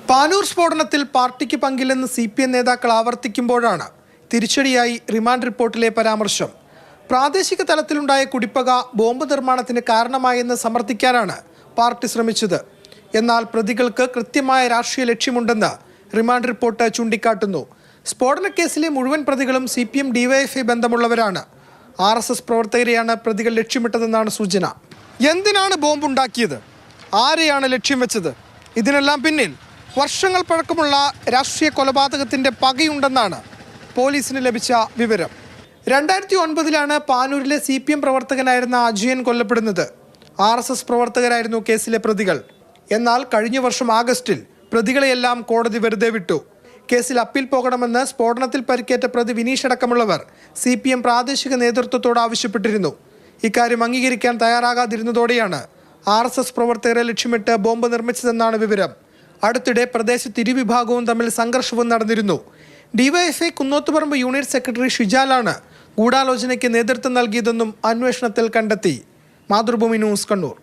പാനൂർ സ്ഫോടനത്തിൽ പാർട്ടിക്ക് പങ്കില്ലെന്ന് CPM നേതാക്കൾ ആവർത്തിക്കുമ്പോഴാണ് തിരിച്ചടിയായി റിമാൻഡ് റിപ്പോർട്ടിലെ പരാമർശം. പ്രാദേശിക തലത്തിലുണ്ടായ കുടിപ്പക ബോംബ് നിർമ്മാണത്തിന് കാരണമായെന്ന് സമർത്ഥിക്കാനാണ് പാർട്ടി ശ്രമിച്ചത്. എന്നാൽ പ്രതികൾക്ക് കൃത്യമായ രാഷ്ട്രീയ ലക്ഷ്യമുണ്ടെന്ന് റിമാൻഡ് റിപ്പോർട്ട് ചൂണ്ടിക്കാട്ടുന്നു. സ്ഫോടന കേസിലെ മുഴുവൻ പ്രതികളും CPM DYFI ബന്ധമുള്ളവരാണ്. RSS പ്രവർത്തകരെയാണ് പ്രതികൾ ലക്ഷ്യമിട്ടതെന്നാണ് സൂചന. എന്തിനാണ് ബോംബ് ഉണ്ടാക്കിയത്? ആരെയാണ് ലക്ഷ്യം വെച്ചത്? ഇതിനെല്ലാം പിന്നിൽ വർഷങ്ങൾ പഴക്കമുള്ള രാഷ്ട്രീയ കൊലപാതകത്തിൻ്റെ പകയുണ്ടെന്നാണ് പോലീസിന് ലഭിച്ച വിവരം. 2009 പാനൂരിലെ CPM പ്രവർത്തകനായിരുന്ന അജയൻ കൊല്ലപ്പെടുന്നത്. RSS പ്രവർത്തകരായിരുന്നു കേസിലെ പ്രതികൾ. എന്നാൽ കഴിഞ്ഞ വർഷം ആഗസ്റ്റിൽ പ്രതികളെയെല്ലാം കോടതി വെറുതെ വിട്ടു. കേസിൽ അപ്പീൽ പോകണമെന്ന് സ്ഫോടനത്തിൽ പരിക്കേറ്റ പ്രതി വിനീഷ് അടക്കമുള്ളവർ CPM പ്രാദേശിക നേതൃത്വത്തോട് ആവശ്യപ്പെട്ടിരുന്നു. ഇക്കാര്യം അംഗീകരിക്കാൻ തയ്യാറാകാതിരുന്നതോടെയാണ് RSS പ്രവർത്തകരെ ലക്ഷ്യമിട്ട് ബോംബ് നിർമ്മിച്ചതെന്നാണ് വിവരം. അടുത്തിടെ പ്രദേശത്ത് ഇരുവിഭാഗവും തമ്മിൽ സംഘർഷവും നടന്നിരുന്നു. DYFI കുന്നോത്തുപറമ്പ് യൂണിറ്റ് സെക്രട്ടറി ഷിജാലാണ് ഗൂഢാലോചനയ്ക്ക് നേതൃത്വം നൽകിയതെന്നും അന്വേഷണത്തിൽ കണ്ടെത്തി. മാതൃഭൂമി ന്യൂസ്, കണ്ണൂർ.